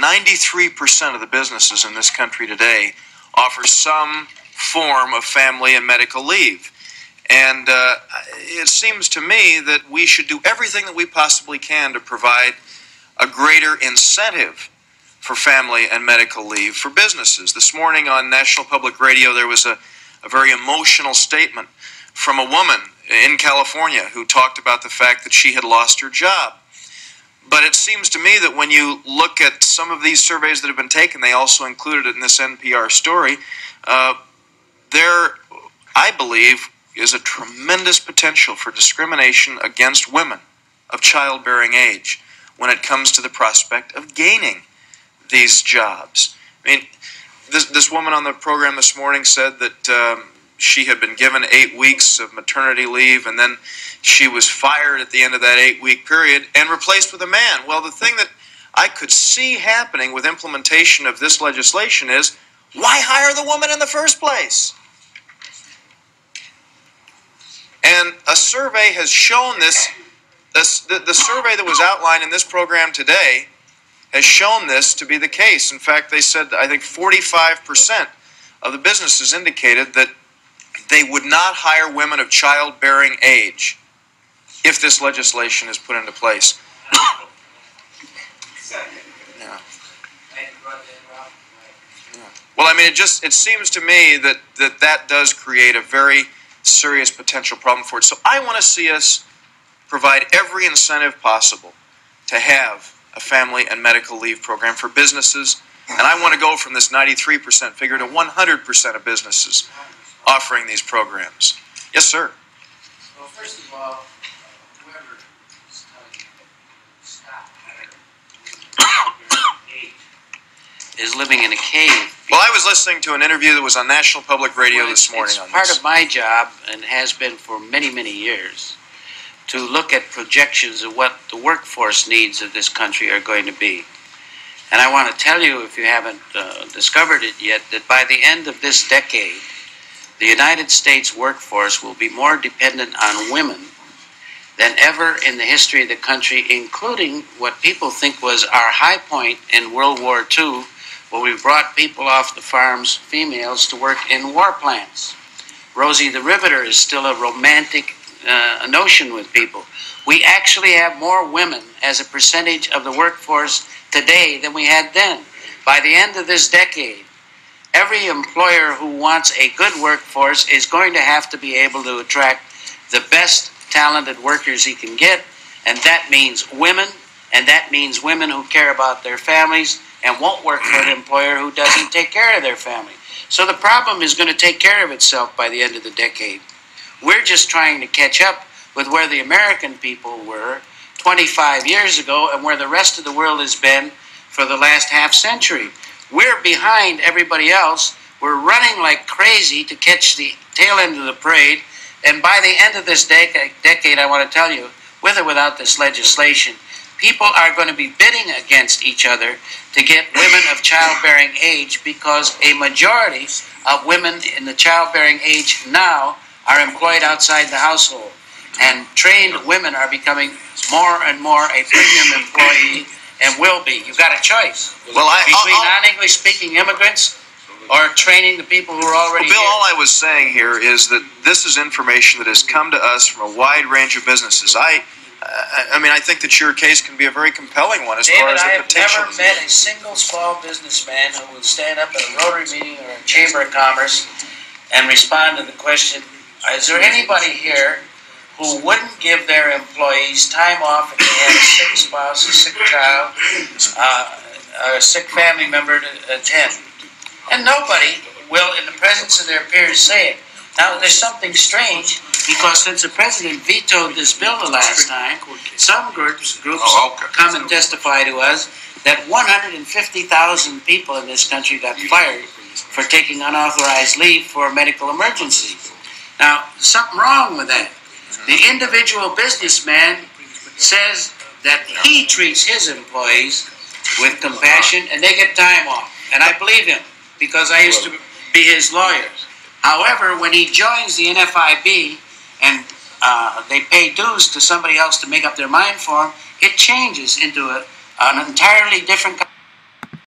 93% of the businesses in this country today offer some form of family and medical leave. And it seems to me that we should do everything that we possibly can to provide a greater incentive for family and medical leave for businesses. This morning on National Public Radio, there was a very emotional statement from a woman in California who talked about the fact that she had lost her job. But it seems to me that when you look at some of these surveys that have been taken, they also included it in this NPR story, there, I believe, is a tremendous potential for discrimination against women of childbearing age when it comes to the prospect of gaining these jobs. I mean, this woman on the program this morning said that she had been given 8 weeks of maternity leave, and then she was fired at the end of that 8-week period and replaced with a man. Well, the thing that I could see happening with implementation of this legislation is, why hire the woman in the first place? And a survey has shown this. The survey that was outlined in this program today has shown this to be the case. In fact, they said, I think 45% of the businesses indicated that they would not hire women of childbearing age if this legislation is put into place. Yeah. Well, I mean, it seems to me that does create a very serious potential problem for it. So I want to see us provide every incentive possible to have a family and medical leave program for businesses. And I want to go from this 93% figure to 100% of businesses offering these programs. Yes, sir. Well, first of all, whoever is telling you to stop is living in a cave. Well, I was listening to an interview that was on National Public Radio this morning on this. It's part of my job, and has been for many, many years, to look at projections of what the workforce needs of this country are going to be. And I want to tell you, if you haven't discovered it yet, that by the end of this decade, the United States workforce will be more dependent on women than ever in the history of the country, including what people think was our high point in World War II, where we brought people off the farms, females, to work in war plants. Rosie the Riveter is still a romantic notion with people. We actually have more women as a percentage of the workforce today than we had then. By the end of this decade, every employer who wants a good workforce is going to have to be able to attract the best talented workers he can get, and that means women, and that means women who care about their families and won't work for an employer who doesn't take care of their family. So the problem is going to take care of itself by the end of the decade. We're just trying to catch up with where the American people were 25 years ago and where the rest of the world has been for the last half century. We're behind everybody else. We're running like crazy to catch the tail end of the parade. And by the end of this decade, I want to tell you, with or without this legislation, people are going to be bidding against each other to get women of childbearing age, because a majority of women in the childbearing age now are employed outside the household. And trained women are becoming more and more a premium employee and will be. You've got a choice between non-English speaking immigrants or training the people who are already Bill, here. all I was saying here is that this is information that has come to us from a wide range of businesses. I mean, I think that your case can be a very compelling one as far as the potential. David, I have never met a single small businessman who would stand up at a Rotary meeting or a Chamber of Commerce and respond to the question, is there anybody here who wouldn't give their employees time off if they had a sick spouse, a sick child, a sick family member to attend? And nobody will, in the presence of their peers, say it. Now, there's something strange, because since the president vetoed this bill the last time, some groups come and testify to us that 150,000 people in this country got fired for taking unauthorized leave for medical emergencies. Now, something wrong with that. The individual businessman says that he treats his employees with compassion and they get time off. And I believe him, because I used to be his lawyer. However, when he joins the NFIB and they pay dues to somebody else to make up their mind for him, it changes into an entirely different